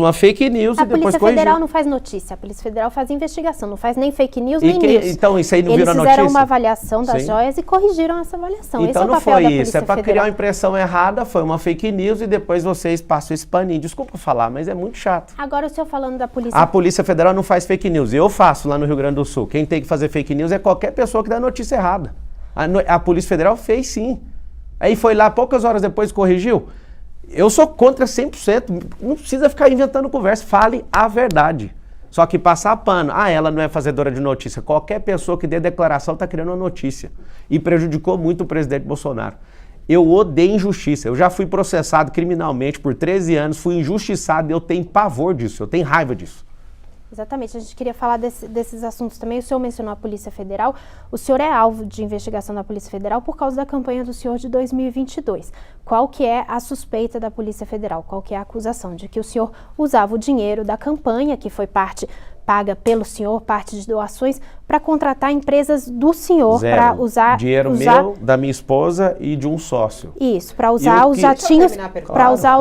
uma fake news e depois corrigiu. A Polícia Federal não faz notícia, a Polícia Federal faz investigação, não faz nem fake news, nem news. Então isso aí não virou notícia? Eles fizeram uma avaliação das joias e corrigiram essa avaliação. Então esse é o não papel foi da isso, Polícia é para Federal. criar uma impressão errada, foi uma fake news e depois vocês passam esse paninho. Desculpa falar, mas é muito chato. Agora o senhor falando da Polícia... A Polícia Federal não faz fake news, eu faço lá no Rio Grande do Sul. Quem tem que fazer fake news é qualquer pessoa que dá notícia errada. A Polícia Federal fez sim. Aí foi lá, poucas horas depois corrigiu. Eu sou contra 100%, não precisa ficar inventando conversa, fale a verdade. Só que passar pano, ela não é fazedora de notícia. Qualquer pessoa que dê declaração está criando uma notícia. E prejudicou muito o presidente Bolsonaro. Eu odeio injustiça, eu já fui processado criminalmente por 13 anos, fui injustiçado e eu tenho pavor disso, eu tenho raiva disso. Exatamente, a gente queria falar desses assuntos também. O senhor mencionou a Polícia Federal. O senhor é alvo de investigação da Polícia Federal por causa da campanha do senhor de 2022. Qual que é a suspeita da Polícia Federal? Qual que é a acusação? De que o senhor usava o dinheiro da campanha, que foi parte paga pelo senhor, parte de doações, para contratar empresas do senhor para usar... Dinheiro meu, da minha esposa e de um sócio. Isso, para usar os jatinhos, para usar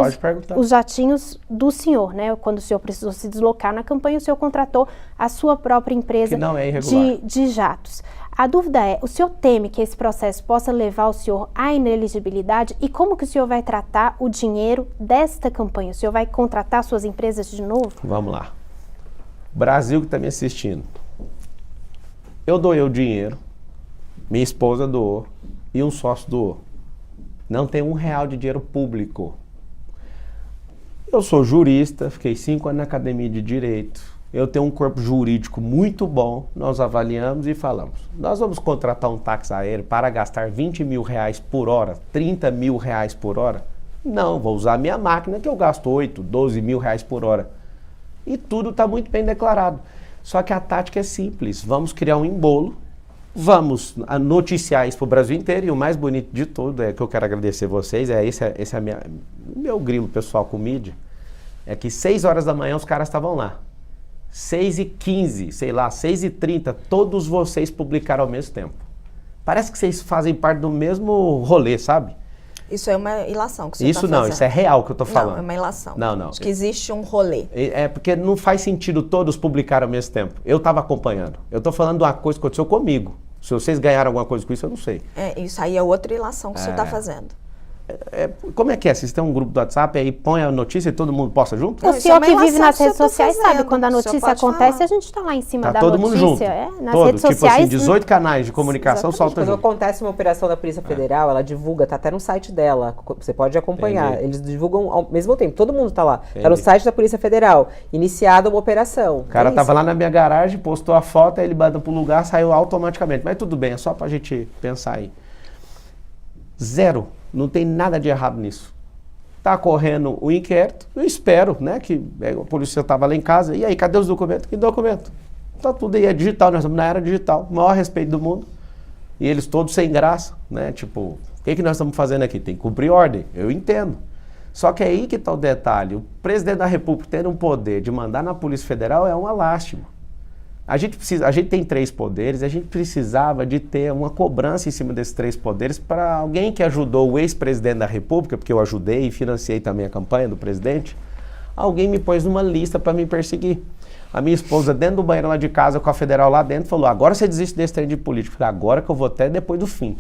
os jatinhos do senhor, né? Quando o senhor precisou se deslocar na campanha, o senhor contratou a sua própria empresa que não é irregular. de jatos. A dúvida é, o senhor teme que esse processo possa levar o senhor à inelegibilidade e como que o senhor vai tratar o dinheiro desta campanha? O senhor vai contratar suas empresas de novo? Vamos lá. Brasil que está me assistindo, eu doei o dinheiro, minha esposa doou e um sócio doou. Não tem R$1 de dinheiro público. Eu sou jurista, fiquei 5 anos na academia de direito, eu tenho um corpo jurídico muito bom, nós avaliamos e falamos, nós vamos contratar um táxi aéreo para gastar R$20 mil por hora, R$30 mil por hora? Não, vou usar a minha máquina que eu gasto 8, 12 mil reais por hora. E tudo está muito bem declarado. Só que a tática é simples. Vamos criar um embolo, vamos noticiar isso para o Brasil inteiro. E o mais bonito de tudo, é que eu quero agradecer vocês, esse é meu grilo pessoal com mídia, é que 6 horas da manhã os caras estavam lá. 6h15, sei lá, 6h30, todos vocês publicaram ao mesmo tempo. Parece que vocês fazem parte do mesmo rolê, sabe? Isso é uma ilação que você está fazendo. Isso não, isso é real que eu estou falando. Não, é uma ilação. Não. Acho que existe um rolê. É porque não faz sentido todos publicarem ao mesmo tempo. Eu estava acompanhando. Eu estou falando de uma coisa que aconteceu comigo. Se vocês ganharam alguma coisa com isso, eu não sei. Isso aí é outra ilação que você está fazendo. Como é que é? Vocês têm um grupo do WhatsApp, aí põe a notícia e todo mundo posta junto? O senhor que vive nas redes sociais sabe, quando a notícia acontece, a gente está lá em cima da notícia. Todo mundo junto. Nas redes sociais. Tipo assim, 18 canais de comunicação soltam junto. Quando acontece uma operação da Polícia Federal, ela divulga, tá até no site dela, você pode acompanhar. Entendi. Eles divulgam ao mesmo tempo, todo mundo tá lá. Entendi. Tá no site da Polícia Federal, iniciada uma operação. O cara tava lá na minha garagem, postou a foto, aí ele manda pro lugar, saiu automaticamente. Mas tudo bem, é só pra gente pensar aí. Zero. Não tem nada de errado nisso. Tá correndo o inquérito, eu espero, né, que a polícia estava lá em casa, e aí, cadê os documentos? Que documento? Tá tudo aí, é digital, nós estamos na era digital, o maior respeito do mundo, e eles todos sem graça, né, tipo, o que nós estamos fazendo aqui? Tem que cumprir ordem, eu entendo. Só que é aí que está o detalhe, o presidente da República tendo um poder de mandar na Polícia Federal é uma lástima. A gente tem 3 poderes, a gente precisava de ter uma cobrança em cima desses 3 poderes para alguém que ajudou o ex-presidente da República, porque eu ajudei e financiei também a campanha do presidente, alguém me pôs numa lista para me perseguir. A minha esposa, dentro do banheiro lá de casa, com a federal lá dentro, falou, agora você desiste desse trem de político. Eu falei, agora que eu vou até depois do fim.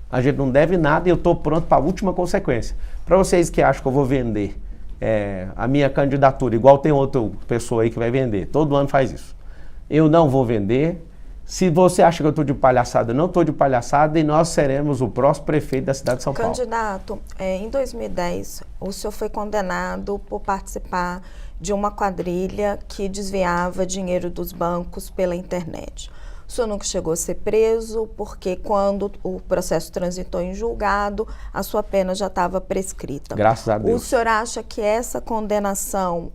A gente não deve nada e eu estou pronto para a última consequência. Para vocês que acham que eu vou vender a minha candidatura, igual tem outra pessoa aí que vai vender, todo ano faz isso. Eu não vou vender. Se você acha que eu estou de palhaçada, eu não estou de palhaçada e nós seremos o próximo prefeito da cidade de São Paulo. Candidato, em 2010, o senhor foi condenado por participar de uma quadrilha que desviava dinheiro dos bancos pela internet. O senhor nunca chegou a ser preso, porque quando o processo transitou em julgado, a sua pena já estava prescrita. Graças a Deus. O senhor acha que essa condenação,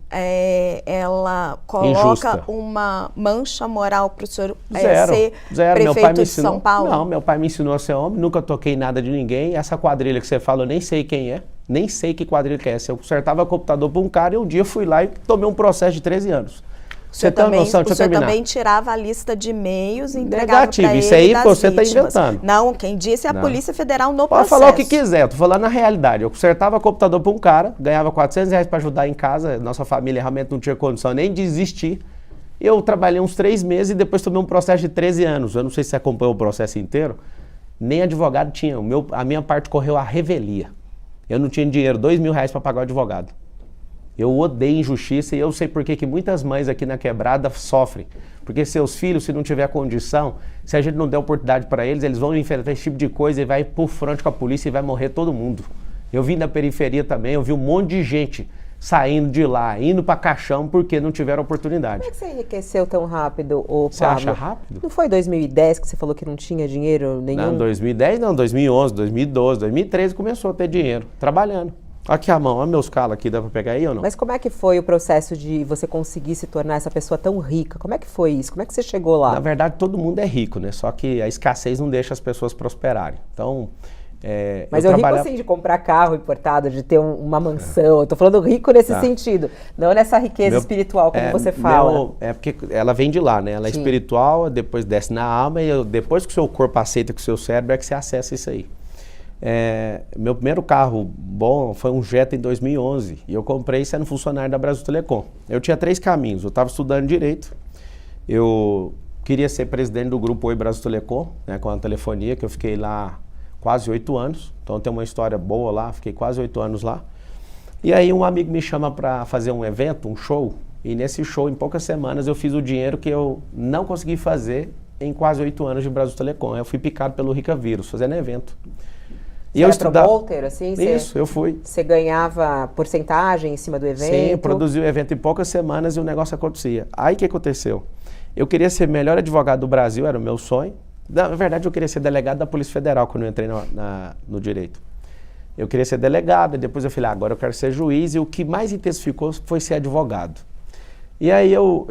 ela coloca injusta, uma mancha moral para o senhor ser prefeito de São Paulo? Não, meu pai me ensinou a ser homem, nunca toquei nada de ninguém. Essa quadrilha que você fala, eu nem sei quem é, nem sei que quadrilha que é essa. Eu consertava computador para um cara e um dia fui lá e tomei um processo de 13 anos. Você tem uma noção, deixa eu terminar. também tirava a lista de e-mails e entregava Negativo, para ele isso aí das você está vítimas. inventando. Não, quem disse é a Não. Polícia Federal no Pode processo. falar o que quiser, eu tô falando na realidade. Eu consertava computador para um cara, ganhava R$400 para ajudar em casa, nossa família realmente não tinha condição nem de existir. Eu trabalhei uns 3 meses e depois tomei um processo de 13 anos. Eu não sei se você acompanhou o processo inteiro. Nem advogado tinha. A minha parte correu à revelia. Eu não tinha dinheiro, R$2.000 para pagar o advogado. Eu odeio injustiça e eu sei por que muitas mães aqui na quebrada sofrem. Porque seus filhos, se não tiver condição, se a gente não der oportunidade para eles, eles vão enfrentar esse tipo de coisa e vai por frente com a polícia e vai morrer todo mundo. Eu vim da periferia também, eu vi um monte de gente saindo de lá, indo para caixão porque não tiveram oportunidade. Como é que você enriqueceu tão rápido, ô Pablo? Você acha rápido? Não foi em 2010 que você falou que não tinha dinheiro nenhum? Não, 2010 não, 2011, 2012, 2013 começou a ter dinheiro, trabalhando. Aqui a mão, olha meus calos aqui, dá pra pegar aí ou não? Mas como é que foi o processo de você conseguir se tornar essa pessoa tão rica? Como é que foi isso? Como é que você chegou lá? Na verdade, todo mundo é rico, né? Só que a escassez não deixa as pessoas prosperarem. Então, mas eu rico assim de comprar carro importado, de ter uma mansão. Eu tô falando rico nesse sentido, não nessa riqueza espiritual, como você fala. É porque ela vem de lá, né? Ela é Sim. espiritual, depois desce na alma e depois que o seu corpo aceita com o seu cérebro é que você acessa isso aí. Meu primeiro carro bom foi um Jetta em 2011 e eu comprei sendo funcionário da Brasil Telecom. Eu tinha 3 caminhos, eu estava estudando Direito, eu queria ser presidente do grupo Oi Brasil Telecom, né, com a telefonia, que eu fiquei lá quase 8 anos, então tem uma história boa lá, fiquei quase 8 anos lá. E aí um amigo me chama para fazer um evento, um show, e nesse show, em poucas semanas, eu fiz o dinheiro que eu não consegui fazer em quase 8 anos de Brasil Telecom. Eu fui picado pelo Rica Vírus, fazendo evento. Você era promoter, assim? Isso, eu fui. Você ganhava porcentagem em cima do evento? Sim, produzi o evento em poucas semanas e o negócio acontecia. Aí o que aconteceu? Eu queria ser melhor advogado do Brasil, era o meu sonho. Na verdade, eu queria ser delegado da Polícia Federal quando eu entrei no Direito. Eu queria ser delegado, e depois eu falei, agora eu quero ser juiz, e o que mais intensificou foi ser advogado. E aí eu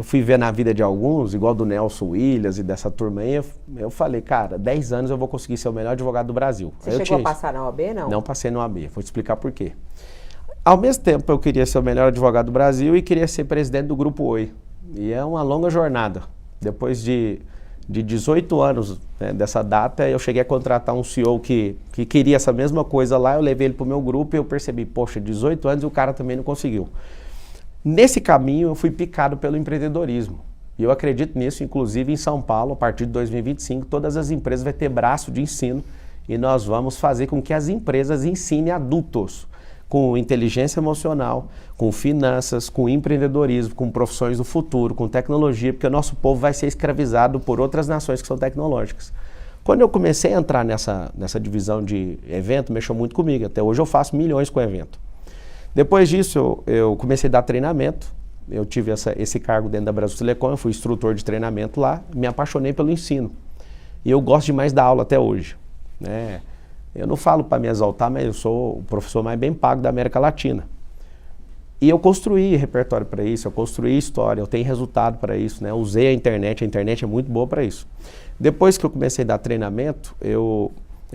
fui ver na vida de alguns, igual do Nelson Williams e dessa turma aí, eu falei, cara, 10 anos eu vou conseguir ser o melhor advogado do Brasil. Você chegou a passar na OAB, não? Não passei na OAB, vou te explicar por quê. Ao mesmo tempo eu queria ser o melhor advogado do Brasil e queria ser presidente do Grupo Oi. E é uma longa jornada. Depois de 18 anos, né, dessa data, eu cheguei a contratar um CEO que queria essa mesma coisa lá, eu levei ele para o meu grupo e eu percebi, poxa, 18 anos e o cara também não conseguiu. Nesse caminho eu fui picado pelo empreendedorismo. E eu acredito nisso, inclusive em São Paulo, a partir de 2025, todas as empresas vão ter braço de ensino e nós vamos fazer com que as empresas ensinem adultos com inteligência emocional, com finanças, com empreendedorismo, com profissões do futuro, com tecnologia, porque o nosso povo vai ser escravizado por outras nações que são tecnológicas. Quando eu comecei a entrar nessa divisão de evento, mexeu muito comigo. Até hoje eu faço milhões com evento. Depois disso, eu comecei a dar treinamento. Eu tive esse cargo dentro da Brasil Telecom, eu fui instrutor de treinamento lá, me apaixonei pelo ensino. E eu gosto demais da aula até hoje, né? Eu não falo para me exaltar, mas eu sou o professor mais bem pago da América Latina. E eu construí repertório para isso, eu construí história, eu tenho resultado para isso, né? Eu usei a internet é muito boa para isso. Depois que eu comecei a dar treinamento, eu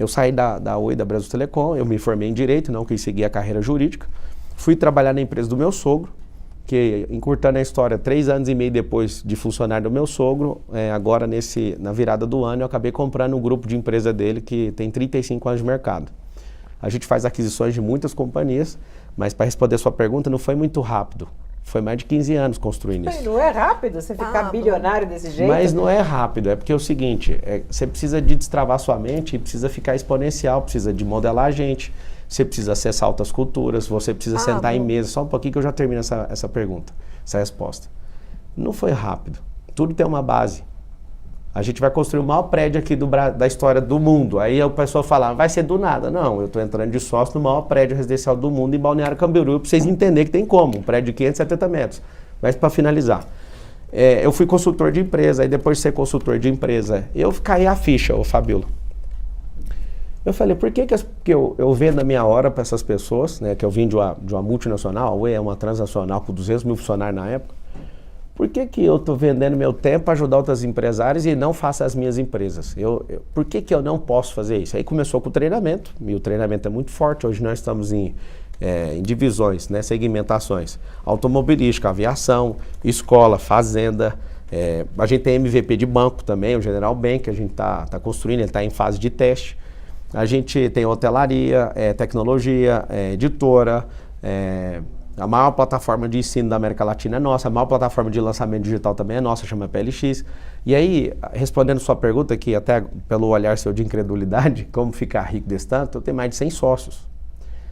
saí da Oi, da Brasil Telecom, eu me formei em Direito, não quis seguir a carreira jurídica. Fui trabalhar na empresa do meu sogro, que, encurtando a história, 3 anos e meio depois de funcionário do meu sogro, agora na virada do ano, eu acabei comprando um grupo de empresa dele que tem 35 anos de mercado. A gente faz aquisições de muitas companhias, mas para responder a sua pergunta, não foi muito rápido. Foi mais de 15 anos construindo isso. Não é rápido você ficar bilionário desse jeito? Mas não é rápido, é porque é o seguinte, você precisa de destravar sua mente, precisa ficar exponencial, precisa de modelar a gente, você precisa acessar altas culturas, você precisa sentar em mesa. Só um pouquinho que eu já termino essa pergunta, essa resposta. Não foi rápido. Tudo tem uma base. A gente vai construir o maior prédio aqui da história do mundo. Aí a pessoa fala, vai ser do nada. Não, eu estou entrando de sócio no maior prédio residencial do mundo em Balneário Camboriú, para vocês entenderem que tem como. Um prédio de 570 metros. Mas para finalizar, eu fui consultor de empresa, aí depois de ser consultor de empresa, eu caí a ficha, ô Fabíola. Eu falei, por que eu vendo a minha hora para essas pessoas, né, que eu vim de uma multinacional, a Oi é uma transnacional com 200 mil funcionários na época, por que eu estou vendendo meu tempo para ajudar outras empresárias e não faço as minhas empresas? Por que eu não posso fazer isso? Aí começou com o treinamento, e o treinamento é muito forte, hoje nós estamos em em divisões, né, segmentações. Automobilística, aviação, escola, fazenda. A gente tem MVP de banco também, o General Bank, que a gente está construindo, ele está em fase de teste. A gente tem hotelaria, tecnologia, editora, a maior plataforma de ensino da América Latina é nossa, a maior plataforma de lançamento digital também é nossa, chama PLX. E aí, respondendo sua pergunta, que até pelo olhar seu de incredulidade, como ficar rico desse tanto, eu tenho mais de 100 sócios.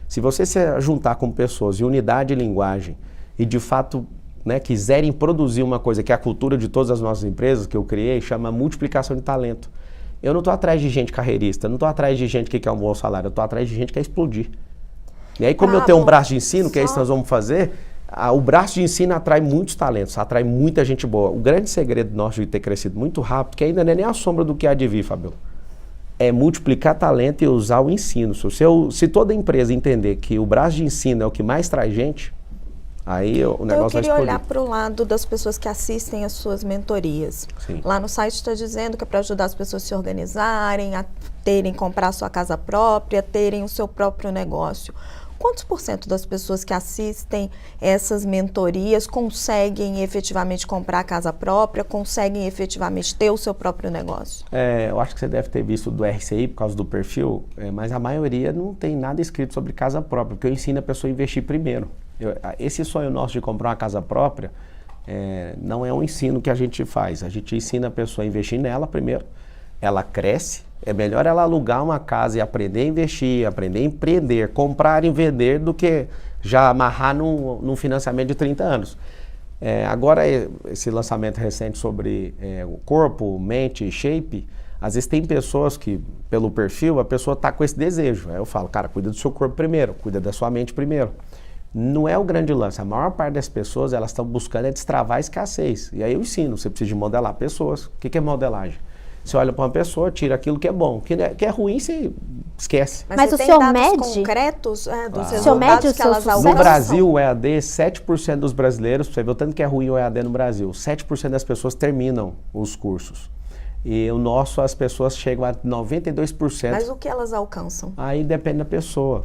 Se você se juntar com pessoas em unidade de linguagem e de fato, né, quiserem produzir uma coisa que é a cultura de todas as nossas empresas, que eu criei, chama multiplicação de talento. Eu não estou atrás de gente carreirista, não estou atrás de gente que quer um bom salário, eu estou atrás de gente que quer explodir. E aí, como eu tenho um braço de ensino, que é isso que nós vamos fazer, o braço de ensino atrai muitos talentos, atrai muita gente boa. O grande segredo nosso de ter crescido muito rápido, que ainda não é nem a sombra do que há de vir, Fabio, é multiplicar talento e usar o ensino. Se toda empresa entender que o braço de ensino é o que mais traz gente, aí o negócio vai explodir. Eu queria olhar para o lado das pessoas que assistem às suas mentorias. Sim. Lá no site está dizendo que é para ajudar as pessoas a se organizarem, a comprar sua casa própria, terem o seu próprio negócio. Quantos % das pessoas que assistem essas mentorias conseguem efetivamente comprar a casa própria, conseguem efetivamente ter o seu próprio negócio? Eu acho que você deve ter visto do RCI por causa do perfil, mas a maioria não tem nada escrito sobre casa própria, porque eu ensino a pessoa a investir primeiro. Esse sonho nosso de comprar uma casa própria não é um ensino que a gente faz. A gente ensina a pessoa a investir nela primeiro, ela cresce. É melhor ela alugar uma casa e aprender a investir, aprender a empreender, comprar e vender, do que já amarrar num financiamento de 30 anos. Agora, esse lançamento recente sobre o corpo, mente e shape, às vezes tem pessoas que, pelo perfil, a pessoa está com esse desejo. Aí eu falo, cara, cuida do seu corpo primeiro, cuida da sua mente primeiro. Não é o grande lance. A maior parte das pessoas, elas estão buscando destravar a escassez. E aí eu ensino, você precisa de modelar pessoas. O que é modelagem? Você olha para uma pessoa, tira aquilo que é bom. O que é ruim, você esquece. Mas o senhor mede? Concretos dos resultados que elas alcançam? No Brasil, o EAD, 7% dos brasileiros, você vê o tanto que é ruim o EAD no Brasil, 7% das pessoas terminam os cursos. E o nosso, as pessoas chegam a 92%. Mas o que elas alcançam? Aí depende da pessoa.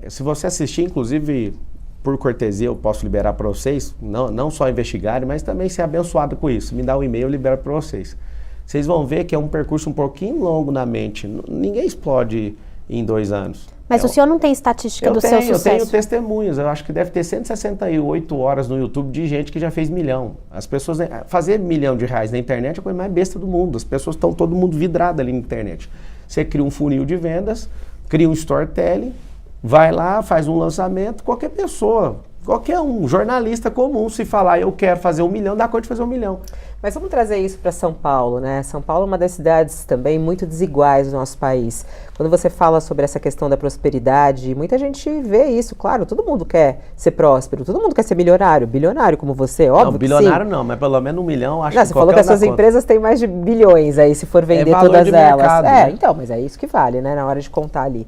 Se você assistir, inclusive, por cortesia, eu posso liberar para vocês, não só investigarem, mas também ser abençoado com isso. Me dá um e-mail, eu libero para vocês. Vocês vão ver que é um percurso um pouquinho longo na mente. Ninguém explode em 2 anos. Mas o senhor não tem estatística do seu sucesso? Eu tenho testemunhas. Eu acho que deve ter 168 horas no YouTube de gente que já fez milhão. As pessoas... Fazer R$ 1 milhão na internet é a coisa mais besta do mundo. As pessoas estão todo mundo vidrado ali na internet. Você cria um funil de vendas, cria um storytelling, vai lá, faz um lançamento. Qualquer pessoa, qualquer um jornalista comum, se falar eu quero fazer 1 milhão, dá conta de fazer 1 milhão. Mas vamos trazer isso para São Paulo, né? São Paulo é uma das cidades também muito desiguais do nosso país. Quando você fala sobre essa questão da prosperidade, muita gente vê isso, claro, todo mundo quer ser próspero, todo mundo quer ser milionário, bilionário como você, óbvio. Não, bilionário não, mas pelo menos 1 milhão, acho que você falou que as suas empresas têm mais de bilhões aí, se for vender todas elas. Mercado, né? Então, mas é isso que vale, né, na hora de contar ali.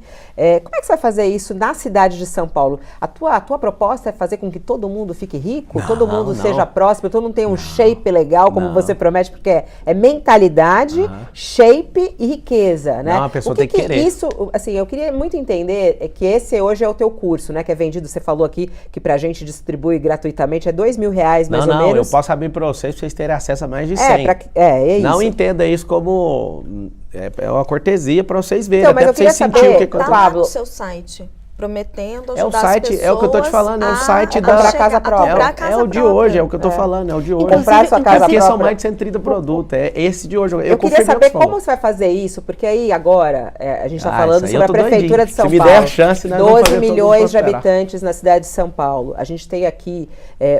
Como é que você vai fazer isso na cidade de São Paulo? A tua proposta é fazer com que todo mundo fique rico, todo mundo seja próspero, todo mundo tenha um shape legal, como você promete, porque é mentalidade, shape e riqueza, né? Não, a pessoa tem que querer. Isso, assim, eu queria muito entender que esse hoje é o teu curso, né? Que é vendido, você falou aqui que pra gente distribui gratuitamente, é R$2.000 mais ou menos. Não, eu posso abrir pra vocês terem acesso a mais de 100. É isso. Não entenda isso como... É uma cortesia pra vocês verem, então, até pra vocês sentirem o que tá lá no seu site. Prometendo ajudar as pessoas. É o que eu tô te falando, é o site da casa própria. É o de hoje, é o que eu tô falando, é o de hoje. Comprar sua casa própria. Porque são mais de 130 produtos, é esse de hoje. Eu queria saber como você vai fazer isso, porque aí agora, a gente está falando sobre a Prefeitura de São Paulo. Se me der a chance, 12 milhões de habitantes na cidade de São Paulo. A gente tem aqui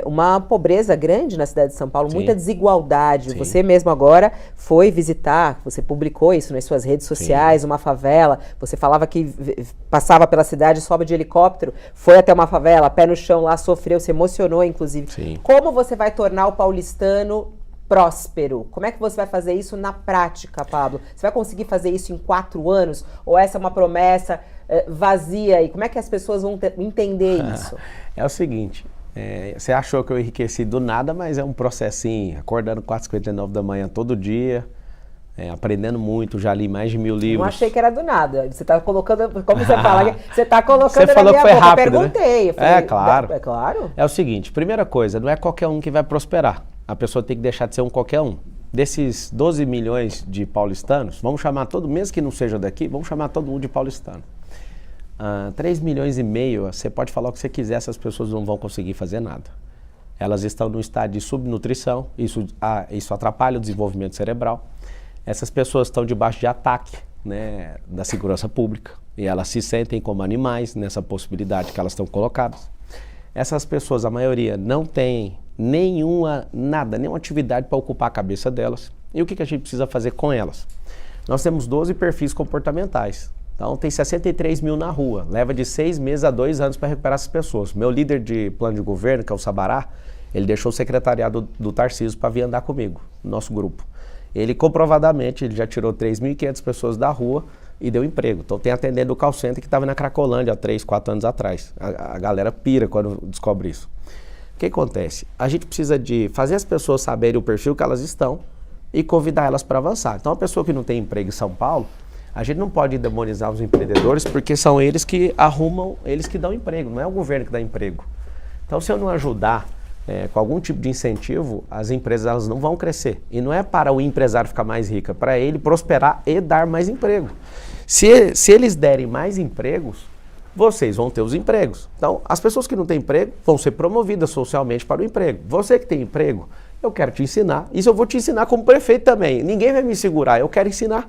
uma pobreza grande na cidade de São Paulo, muita desigualdade. Sim. Você mesmo agora foi visitar, você publicou isso nas suas redes sociais, uma favela. Você falava que passava pela cidade, sobe de helicóptero, foi até uma favela, pé no chão lá, sofreu, se emocionou, inclusive. Sim. Como você vai tornar o paulistano próspero? Como é que você vai fazer isso na prática, Pablo? Você vai conseguir fazer isso em 4 anos? Ou essa é uma promessa vazia? E como é que as pessoas vão entender isso? É o seguinte, você achou que eu enriqueci do nada, mas é um processinho, acordando 4h59 da manhã todo dia, aprendendo muito, já li mais de 1000 livros. Não achei que era do nada. Você está colocando, como você fala, você está colocando você falou na minha que foi boca. rápido, Eu perguntei. Né? Eu falei, claro. É claro. É o seguinte, primeira coisa, não é qualquer um que vai prosperar. A pessoa tem que deixar de ser um qualquer um. Desses 12 milhões de paulistanos, vamos chamar todo, mesmo que não seja daqui, vamos chamar todo mundo de paulistano. 3 milhões e meio, você pode falar o que você quiser, essas pessoas não vão conseguir fazer nada. Elas estão no estado de subnutrição, isso atrapalha o desenvolvimento cerebral. Essas pessoas estão debaixo de ataque, né, da segurança pública e elas se sentem como animais nessa possibilidade que elas estão colocadas. Essas pessoas, a maioria, não tem nenhuma atividade para ocupar a cabeça delas. E o que a gente precisa fazer com elas? Nós temos 12 perfis comportamentais. Então tem 63 mil na rua. Leva de 6 meses a 2 anos para recuperar essas pessoas. Meu líder de plano de governo, que é o Sabará, ele deixou o secretariado do Tarcísio para vir andar comigo, no nosso grupo. Ele comprovadamente, ele já tirou 3.500 pessoas da rua e deu emprego. Então tem atendente do call center que estava na Cracolândia há 3, 4 anos atrás. A galera pira quando descobre isso. O que acontece? A gente precisa de fazer as pessoas saberem o perfil que elas estão e convidar elas para avançar. Então a pessoa que não tem emprego em São Paulo, a gente não pode demonizar os empreendedores porque são eles que arrumam, eles que dão emprego, não é o governo que dá emprego. Então se eu não ajudar com algum tipo de incentivo, as empresas elas não vão crescer. E não é para o empresário ficar mais rico, é para ele prosperar e dar mais emprego. Se eles derem mais empregos, vocês vão ter os empregos. Então, as pessoas que não têm emprego vão ser promovidas socialmente para o emprego. Você que tem emprego, eu quero te ensinar. Isso eu vou te ensinar como prefeito também. Ninguém vai me segurar, eu quero ensinar.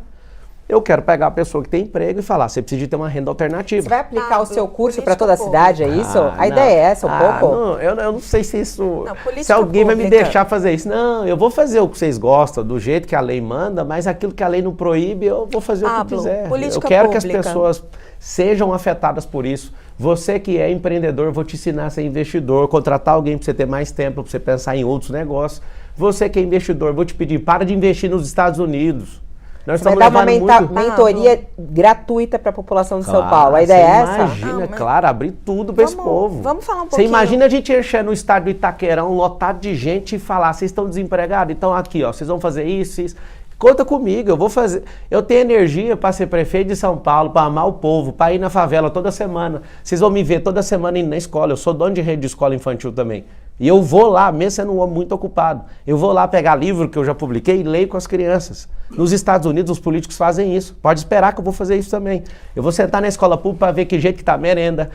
Eu quero pegar a pessoa que tem emprego e falar, você precisa de ter uma renda alternativa. Você vai aplicar o seu curso para toda a cidade, é isso? A ideia é essa, pouco? Não, eu não sei se isso... se alguém vai me deixar fazer isso. Não, eu vou fazer o que vocês gostam, do jeito que a lei manda, mas aquilo que a lei não proíbe, eu vou fazer o que quiser. Eu quero que as pessoas sejam afetadas por isso. Você que é empreendedor, eu vou te ensinar a ser investidor, contratar alguém para você ter mais tempo, para você pensar em outros negócios. Você que é investidor, eu vou te pedir, para de investir nos Estados Unidos. Nós vai dar uma mentoria gratuita para a população de São Paulo. A ideia é essa? Imagina, claro, abrir tudo para esse povo. Vamos falar um pouquinho. Você imagina a gente encher no estádio do Itaquerão, lotado de gente e falar, vocês estão desempregados? Então aqui, ó, vocês vão fazer isso. Conta comigo, eu vou fazer. Eu tenho energia para ser prefeito de São Paulo, para amar o povo, para ir na favela toda semana. Vocês vão me ver toda semana indo na escola. Eu sou dono de rede de escola infantil também. E eu vou lá, mesmo sendo um homem muito ocupado, eu vou lá pegar livro que eu já publiquei e leio com as crianças. Nos Estados Unidos, os políticos fazem isso. Pode esperar que eu vou fazer isso também. Eu vou sentar na escola pública para ver que jeito que tá a merenda.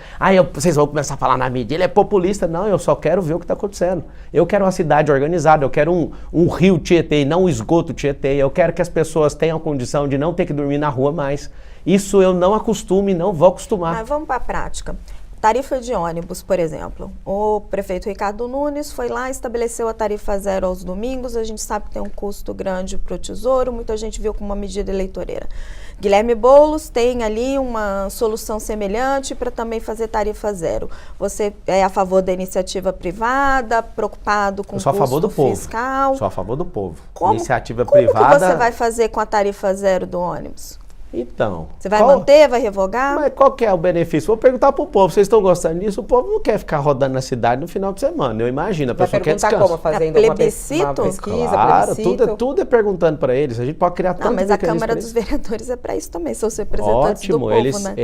Vocês vão começar a falar na mídia, ele é populista. Não, eu só quero ver o que está acontecendo. Eu quero uma cidade organizada, eu quero um rio Tietê, não um esgoto Tietê. Eu quero que as pessoas tenham condição de não ter que dormir na rua mais. Isso eu não acostumo e não vou acostumar. Mas vamos para a prática. Tarifa de ônibus, por exemplo. O prefeito Ricardo Nunes foi lá e estabeleceu a tarifa zero aos domingos. A gente sabe que tem um custo grande para o Tesouro, muita gente viu como uma medida eleitoreira. Guilherme Boulos tem ali uma solução semelhante para também fazer tarifa zero. Você é a favor da iniciativa privada, preocupado com o custo fiscal? Sou a favor do povo. Iniciativa privada. Como que você vai fazer com a tarifa zero do ônibus? Então... Você vai manter, vai revogar? Mas qual que é o benefício? Vou perguntar pro povo, vocês estão gostando disso? O povo não quer ficar rodando na cidade no final de semana, eu imagino. A pessoa quer descanso. Como? Fazendo uma pesquisa, claro, tudo é perguntando para eles. A gente pode criar tanto mas a Câmara dos Vereadores é para isso também, são os representantes do povo, né?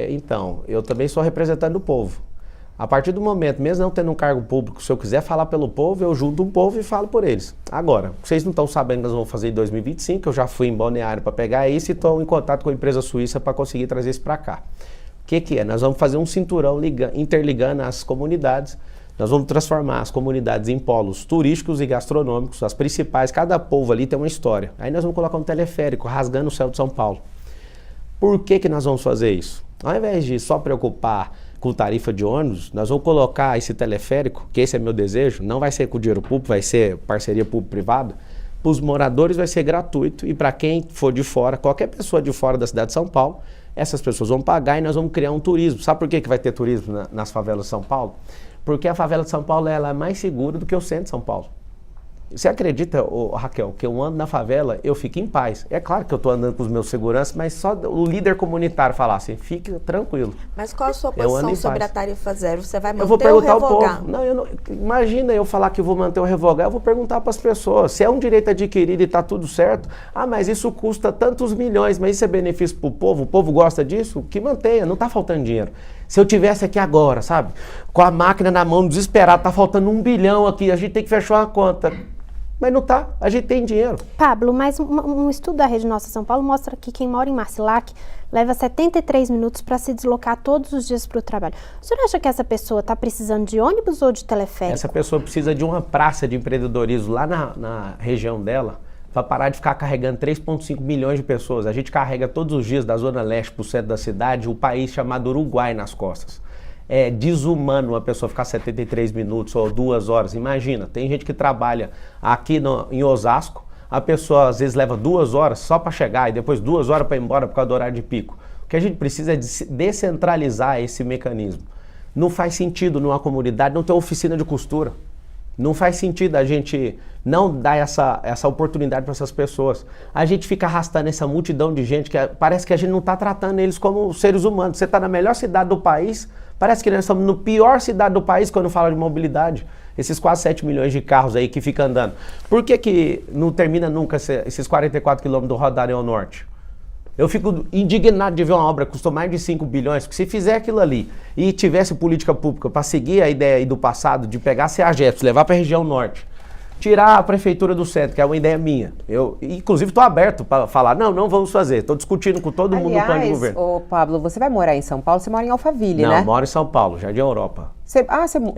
Então, eu também sou representante do povo. A partir do momento, mesmo não tendo um cargo público, se eu quiser falar pelo povo, eu junto um povo e falo por eles. Agora, vocês não estão sabendo que nós vamos fazer em 2025, eu já fui em Balneário para pegar isso e estou em contato com a empresa suíça para conseguir trazer isso para cá. O que é? Nós vamos fazer um cinturão interligando as comunidades, nós vamos transformar as comunidades em polos turísticos e gastronômicos, as principais, cada povo ali tem uma história. Aí nós vamos colocar um teleférico rasgando o céu de São Paulo. Por que nós vamos fazer isso? Ao invés de só preocupar com tarifa de ônibus, nós vamos colocar esse teleférico, que esse é meu desejo, não vai ser com dinheiro público, vai ser parceria público-privada, para os moradores vai ser gratuito e para quem for de fora, qualquer pessoa de fora da cidade de São Paulo, essas pessoas vão pagar e nós vamos criar um turismo. Sabe por que vai ter turismo nas favelas de São Paulo? Porque a favela de São Paulo ela é mais segura do que o centro de São Paulo. Você acredita, Raquel, que eu ando na favela, eu fico em paz. É claro que eu estou andando com os meus seguranças, mas só o líder comunitário falar assim, fique tranquilo. Mas qual a sua posição sobre a tarifa zero? Você vai manter eu vou perguntar ou revogar? Ao povo. Imagina eu falar que vou manter ou revogar, eu vou perguntar para as pessoas. Se é um direito adquirido e está tudo certo, mas isso custa tantos milhões, mas isso é benefício para o povo gosta disso? Que mantenha, não está faltando dinheiro. Se eu tivesse aqui agora, sabe, com a máquina na mão, desesperado, está faltando 1 bilhão aqui, a gente tem que fechar uma conta. Mas não tá, a gente tem dinheiro. Pablo, mas um estudo da Rede Nossa São Paulo mostra que quem mora em Marcilac leva 73 minutos para se deslocar todos os dias para o trabalho. O senhor acha que essa pessoa está precisando de ônibus ou de teleférico? Essa pessoa precisa de uma praça de empreendedorismo lá na região dela para parar de ficar carregando 3,5 milhões de pessoas. A gente carrega todos os dias da Zona Leste para o centro da cidade o país chamado Uruguai nas costas. É desumano uma pessoa ficar 73 minutos ou 2 horas. Imagina, tem gente que trabalha aqui em Osasco, a pessoa às vezes leva 2 horas só para chegar e depois 2 horas para ir embora por causa do horário de pico. O que a gente precisa é descentralizar esse mecanismo. Não faz sentido numa comunidade não ter oficina de costura. Não faz sentido a gente não dar essa oportunidade para essas pessoas. A gente fica arrastando essa multidão de gente que parece que a gente não está tratando eles como seres humanos. Você está na melhor cidade do país, parece que nós estamos na pior cidade do país quando fala de mobilidade. Esses quase 7 milhões de carros aí que ficam andando. Por que não termina nunca esses 44 quilômetros do Rodoanel Norte? Eu fico indignado de ver uma obra que custou mais de 5 bilhões, porque se fizer aquilo ali e tivesse política pública para seguir a ideia aí do passado de pegar a CEAGESP, levar para a região norte, tirar a prefeitura do centro, que é uma ideia minha. Eu, inclusive, estou aberto para falar, não vamos fazer. Estou discutindo com todo mundo no plano de governo. Ô Pablo, você vai morar em São Paulo? Você mora em Alphaville, né? Não, eu moro em São Paulo, Jardim Europa. Você não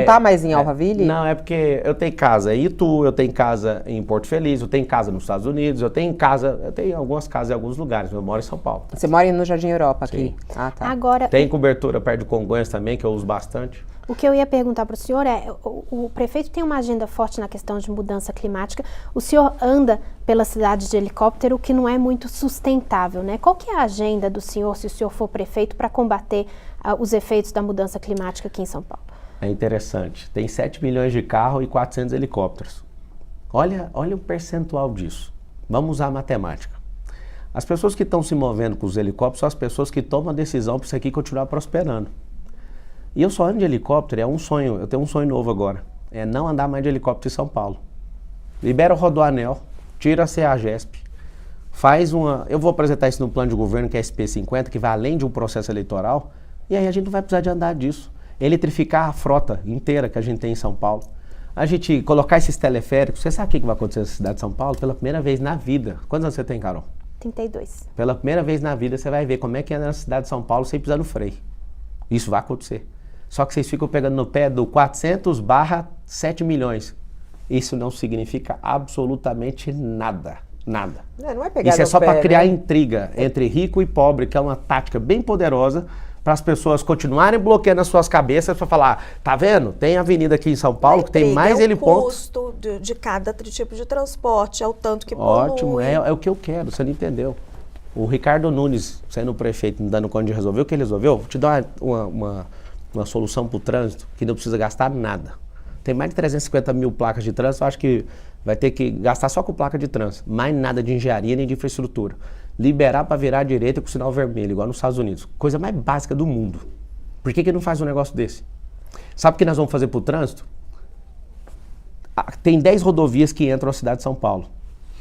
está mais em Alphaville? Não, é porque eu tenho casa em Itu, eu tenho casa em Porto Feliz, eu tenho casa nos Estados Unidos, eu tenho algumas casas em alguns lugares, eu moro em São Paulo. Você mora no Jardim Europa aqui? Sim. Ah, tá. Agora, tem cobertura perto de Congonhas também, que eu uso bastante. O que eu ia perguntar para o senhor é, o prefeito tem uma agenda forte na questão de mudança climática, o senhor anda pela cidade de helicóptero, o que não é muito sustentável, né? Qual que é a agenda do senhor, se o senhor for prefeito, para combater os efeitos da mudança climática aqui em São Paulo? É interessante, tem 7 milhões de carros e 400 helicópteros. Olha o percentual disso. Vamos usar a matemática. As pessoas que estão se movendo com os helicópteros são as pessoas que tomam a decisão para isso aqui continuar prosperando. E eu só ando de helicóptero, é um sonho, eu tenho um sonho novo agora, é não andar mais de helicóptero em São Paulo. Libera o Rodoanel, tira a CEAGESP, eu vou apresentar isso no plano de governo que é SP50, que vai além de um processo eleitoral, e aí a gente não vai precisar de andar disso. Eletrificar a frota inteira que a gente tem em São Paulo, a gente colocar esses teleféricos. Você sabe o que vai acontecer na cidade de São Paulo? Pela primeira vez na vida. Quantos anos você tem, Carol? 32. Pela primeira vez na vida você vai ver como é que anda na cidade de São Paulo sem pisar no freio. Isso vai acontecer. Só que vocês ficam pegando no pé do 400/7 milhões. Isso não significa absolutamente nada. Nada. Não é pegar isso é no só para pé, criar né? intriga entre rico e pobre, que é uma tática bem poderosa para as pessoas continuarem bloqueando as suas cabeças para falar, tá vendo? Tem avenida aqui em São Paulo que tem mais helipontos. É o custo de cada tipo de transporte, é o tanto que polui. Ótimo, é o que eu quero, você não entendeu. O Ricardo Nunes, sendo prefeito, não dando conta de resolver, o que ele resolveu? Vou te dar uma solução para o trânsito que não precisa gastar nada. Tem mais de 350 mil placas de trânsito, eu acho que vai ter que gastar só com placa de trânsito. Mais nada de engenharia nem de infraestrutura. Liberar para virar à direita com sinal vermelho, igual nos Estados Unidos. Coisa mais básica do mundo. Por que não faz um negócio desse? Sabe o que nós vamos fazer para o trânsito? Tem 10 rodovias que entram na cidade de São Paulo.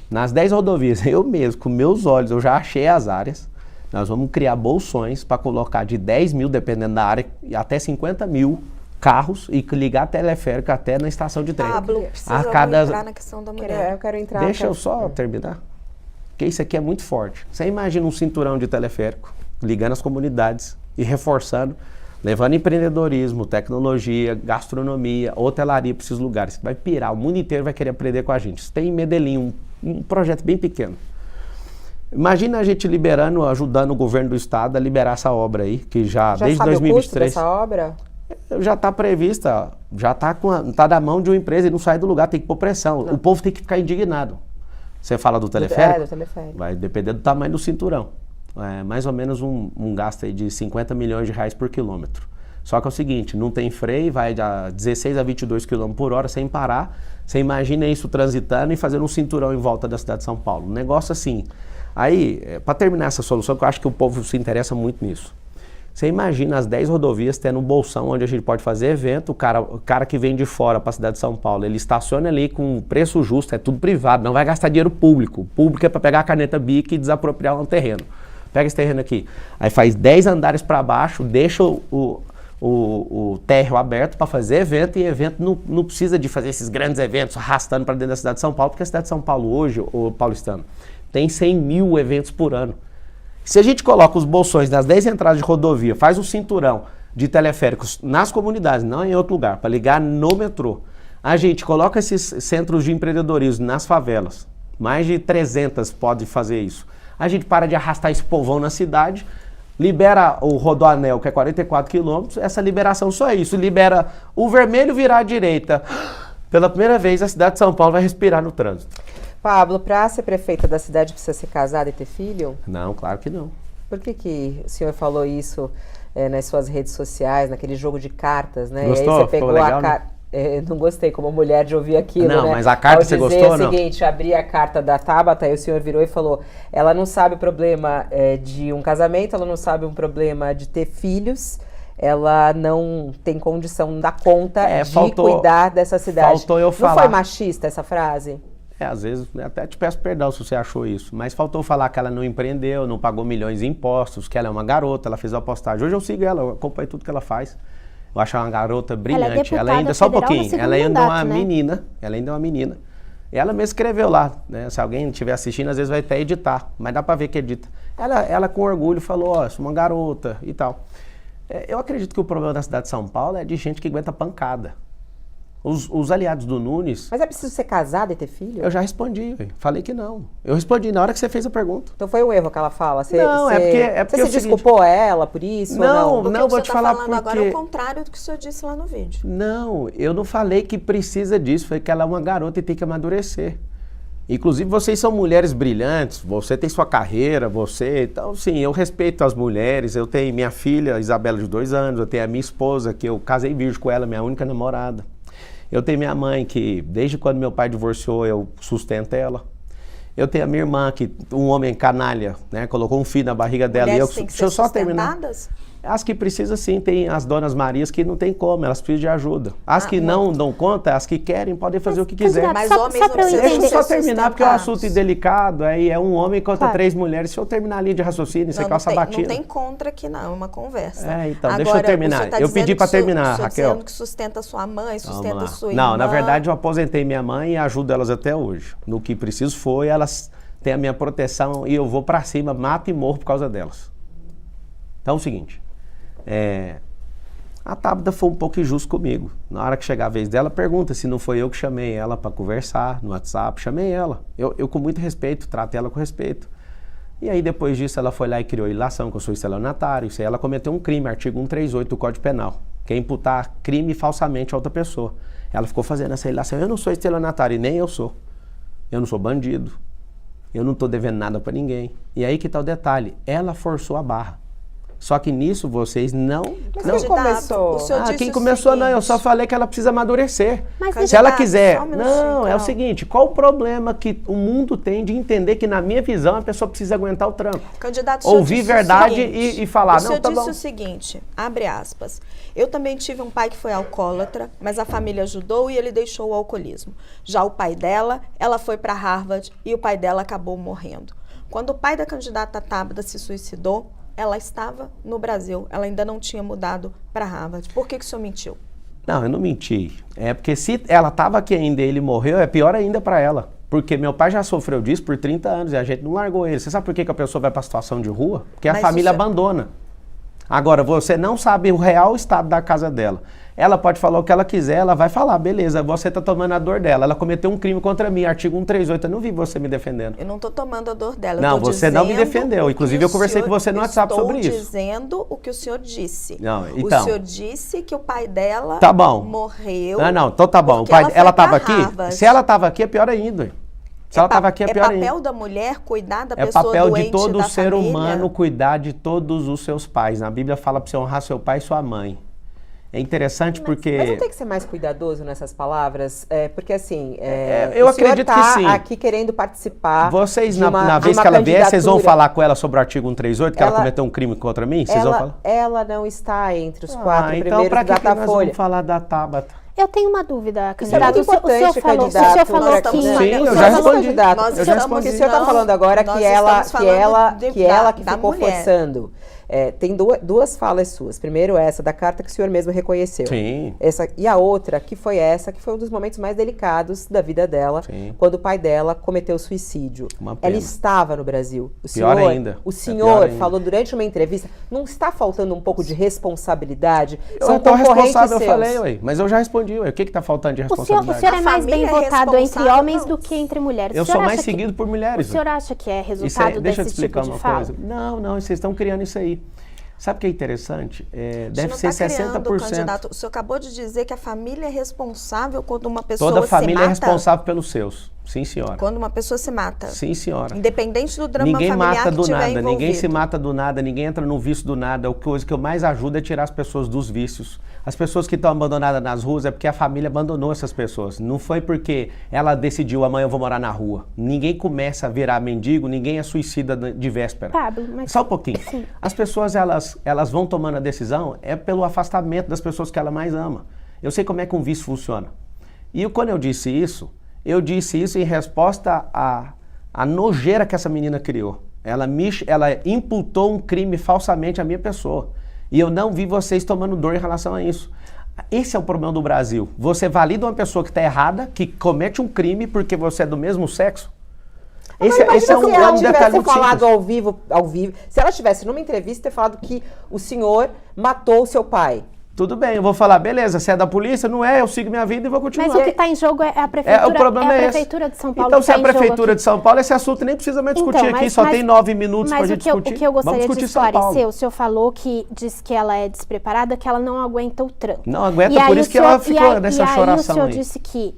Nas 10 rodovias, eu mesmo, com meus olhos, eu já achei as áreas. Nós vamos criar bolsões para colocar de 10 mil, dependendo da área, até 50 mil carros e ligar teleférico até na estação de trem. Pablo, precisa entrar na questão da mulher. Eu quero entrar. Deixa eu só terminar. Porque isso aqui é muito forte. Você imagina um cinturão de teleférico, ligando as comunidades e reforçando, levando empreendedorismo, tecnologia, gastronomia, hotelaria para esses lugares. Vai pirar, o mundo inteiro vai querer aprender com a gente. Isso tem em Medellín, um projeto bem pequeno. Imagina a gente liberando, ajudando o governo do estado a liberar essa obra aí, que já desde sabe 2023... o custo dessa obra? Já está prevista, já está na mão de uma empresa e não sai do lugar, tem que pôr pressão. Não. O povo tem que ficar indignado. Você fala do teleférico? Do teleférico. Vai depender do tamanho do cinturão. É mais ou menos um gasto aí de 50 milhões de reais por quilômetro. Só que é o seguinte, não tem freio, vai de 16 a 22 km por hora sem parar. Você imagina isso transitando e fazendo um cinturão em volta da cidade de São Paulo. Um negócio assim. Aí, para terminar essa solução, que eu acho que o povo se interessa muito nisso. Você imagina as 10 rodovias tendo um bolsão onde a gente pode fazer evento, o cara que vem de fora para a cidade de São Paulo, ele estaciona ali com preço justo, é tudo privado, não vai gastar dinheiro público. O público é para pegar a caneta BIC e desapropriar um terreno. Pega esse terreno aqui. Aí faz 10 andares para baixo, deixa o térreo aberto para fazer evento, e evento não precisa de fazer esses grandes eventos arrastando para dentro da cidade de São Paulo, porque a cidade de São Paulo hoje, o paulistano, tem 100 mil eventos por ano. Se a gente coloca os bolsões nas 10 entradas de rodovia, faz um cinturão de teleféricos nas comunidades, não em outro lugar, para ligar no metrô, a gente coloca esses centros de empreendedorismo nas favelas, mais de 300 pode fazer isso, a gente para de arrastar esse povão na cidade, libera o Rodoanel, que é 44 quilômetros, essa liberação só é isso, libera o vermelho virar à direita. Pela primeira vez, a cidade de São Paulo vai respirar no trânsito. Pablo, para ser prefeita da cidade precisa ser casada e ter filho? Não, claro que não. Por que o senhor falou isso nas suas redes sociais, naquele jogo de cartas, né? Gostou? E aí você pegou legal, a carta. Não gostei como mulher de ouvir aquilo, não, né? Mas a carta você gostou ou não? O seguinte, abri a carta da Tabata e o senhor virou e falou, ela não sabe o problema de um casamento, ela não sabe um problema de ter filhos, ela não tem condição, não dá conta de cuidar dessa cidade. Faltou eu falar. Não foi machista essa frase? Às vezes, até te peço perdão se você achou isso, mas faltou falar que ela não empreendeu, não pagou milhões em impostos, que ela é uma garota, ela fez uma postagem. Hoje eu sigo ela, eu acompanho tudo que ela faz. Eu acho ela uma garota brilhante. Ela ainda, só um pouquinho, ela ainda é uma menina, ela ainda é uma menina. Ela mesma escreveu lá, né? Se alguém estiver assistindo, às vezes vai até editar, mas dá pra ver que edita. Ela com orgulho falou, ó, sou uma garota e tal. Eu acredito que o problema da cidade de São Paulo é de gente que aguenta pancada. Os aliados do Nunes... Mas é preciso ser casada e ter filho? Eu já respondi, falei que não. Eu respondi na hora que você fez a pergunta. Então foi um erro que ela fala? Não, é porque você se desculpou ela por isso? Não, ou não? não, vou te falar porque... agora é o contrário do que o senhor disse lá no vídeo. Não, eu não falei que precisa disso, foi que ela é uma garota e tem que amadurecer. Inclusive, vocês são mulheres brilhantes, você tem sua carreira, então, sim, eu respeito as mulheres, eu tenho minha filha, Isabela, de 2 anos, eu tenho a minha esposa, que eu casei virgem com ela, minha única namorada. Eu tenho minha mãe, que desde quando meu pai divorciou, eu sustento ela. Eu tenho a minha irmã, que um homem canalha, né, colocou um filho na barriga dela. Mulheres E têm que deixa eu ser só terminar. sustentadas? As que precisam sim, tem as donas Marias que não tem como, elas precisam de ajuda. As que não dão conta, as que querem, podem fazer o que quiser. Mas só, homens só não pra eu precisam Deixa eu entender. só terminar, porque o assunto é delicado, aí é um homem contra Claro. 3 mulheres. Se eu terminar a linha de raciocínio, você calça batida. Não tem contra aqui não, é uma conversa. Então, Agora, deixa eu terminar. o senhor tá Eu pedi dizendo pra que o senhor- terminar, o senhor Raquel. dizendo que sustenta sua mãe, sustenta sua irmã. Não, na verdade eu aposentei minha mãe e ajudo elas até hoje. No que preciso foi, elas têm a minha proteção e eu vou pra cima, mato e morro por causa delas. Então é o seguinte, a Tabata foi um pouco injusta comigo. Na hora que chegar a vez dela, pergunta se não foi eu que chamei ela pra conversar no WhatsApp, chamei ela. Eu com muito respeito, trato ela com respeito. E aí depois disso ela foi lá e criou ilação, que eu sou estelionatário. Isso aí ela cometeu um crime, artigo 138 do Código Penal, que é imputar crime falsamente a outra pessoa. Ela ficou fazendo essa ilação. Eu não sou estelionatário e nem eu sou. Eu não sou bandido. Eu não estou devendo nada para ninguém. E aí que tá o detalhe. Ela forçou a barra. Só que nisso vocês não... Mas não quem começou? O senhor disse quem o começou seguinte, não, eu só falei que ela precisa amadurecer. Mas Se ela candidato, quiser... só um minutinho, Não, é o Carol. seguinte, qual o problema que o mundo tem de entender que na minha visão a pessoa precisa aguentar o tranco? Candidato, o senhor Ouvir disse o verdade seguinte, e falar, o senhor não, tá disse bom. o seguinte, abre aspas, eu também tive um pai que foi alcoólatra, mas a família ajudou e ele deixou o alcoolismo. Já o pai dela, ela foi para Harvard e o pai dela acabou morrendo. Quando o pai da candidata Tabata se suicidou, ela estava no Brasil, ela ainda não tinha mudado para Harvard. Por que o senhor mentiu? Não, eu não menti. É porque se ela estava aqui ainda e ele morreu, é pior ainda para ela. Porque meu pai já sofreu disso por 30 anos e a gente não largou ele. Você sabe por que a pessoa vai para a situação de rua? Porque a Mas família o senhor- abandona. Agora, você não sabe o real estado da casa dela. Ela pode falar o que ela quiser, ela vai falar, beleza, você está tomando a dor dela. Ela cometeu um crime contra mim, artigo 138, eu não vi você me defendendo. Eu não estou tomando a dor dela. Não, eu tô você não me dizendo defendeu. o que Inclusive, o eu conversei com senhor- você no WhatsApp sobre isso. Estou dizendo o que o senhor disse. Não, então. O senhor disse que o pai dela Tá bom. morreu. Não, então tá bom. O porque pai, ela foi ela pra estava aqui? Harvard. Se ela estava aqui, é pior ainda. Se ela estava aqui, é pior ainda. papel da mulher cuidar da É pessoa papel doente de todo da ser família? humano cuidar de todos os seus pais. Na Bíblia fala para você honrar seu pai e sua mãe. É interessante porque... Mas não tem que ser mais cuidadoso nessas palavras? Porque assim, eu acredito que sim. Aqui querendo participar. Vocês, de uma, na vez que ela vier, vocês vão falar com ela sobre o artigo 138, que ela cometeu um crime contra mim? Vocês vão falar? Ela não está entre os 4 então primeiros pra do Datafolha. Nós vamos falar da Tabata? Eu tenho uma dúvida, Isso candidato. é muito importante, o senhor falou que... Sim, eu já respondi. O senhor está falando agora que ela que ficou forçando. Tem duas falas suas. Primeiro essa da carta que o senhor mesmo reconheceu. Sim. E a outra que foi um dos momentos mais delicados da vida dela, quando o pai dela cometeu suicídio. Ela estava no Brasil. Pior ainda. O senhor falou durante uma entrevista, não está faltando um pouco de responsabilidade? São concorrentes seus. Eu falei, ué, mas eu já respondi, ué. O que está faltando de responsabilidade? O senhor é mais bem votado entre homens do que entre mulheres. Eu sou mais seguido por mulheres. O senhor acha que é resultado desse tipo de fala? Não, vocês estão criando isso aí. Sabe o que é interessante? Deve ser 60%. Candidato, o senhor acabou de dizer que a família é responsável quando uma pessoa Toda se mata? família é responsável pelos seus. Sim, senhora. Quando uma pessoa se mata? Sim, senhora. Independente do drama ninguém familiar mata que do tiver nada, envolvido. ninguém se mata do nada, ninguém entra no vício do nada. A coisa que eu mais ajudo é tirar as pessoas dos vícios. As pessoas que estão abandonadas nas ruas é porque a família abandonou essas pessoas. Não foi porque ela decidiu, amanhã eu vou morar na rua. Ninguém começa a virar mendigo, ninguém é suicida de véspera. Pablo, mas... Só um pouquinho. Sim. As pessoas, elas vão tomando a decisão pelo afastamento das pessoas que ela mais ama. Eu sei como é que um vício funciona. E quando eu disse isso em resposta à nojeira que essa menina criou. Ela imputou um crime falsamente à minha pessoa. E eu não vi vocês tomando dor em relação a isso. Esse é o problema do Brasil. Você valida uma pessoa que está errada, que comete um crime porque você é do mesmo sexo? Esse é um detalhe muito falado ao vivo, se ela tivesse numa entrevista ter falado que o senhor matou o seu pai. Tudo bem, eu vou falar, beleza, você é da polícia? Não é, eu sigo minha vida e vou continuar. Mas o que está em jogo é a prefeitura, o problema é prefeitura de São Paulo. Então, se é a prefeitura de São Paulo, esse assunto nem precisa mais discutir aqui, só tem 9 minutos para a gente discutir. Mas o que eu gostaria de esclarecer, o senhor falou que diz que ela é despreparada, que ela não aguenta o tranco. Não aguenta, por isso que ela ficou nessa choração aí. O senhor disse que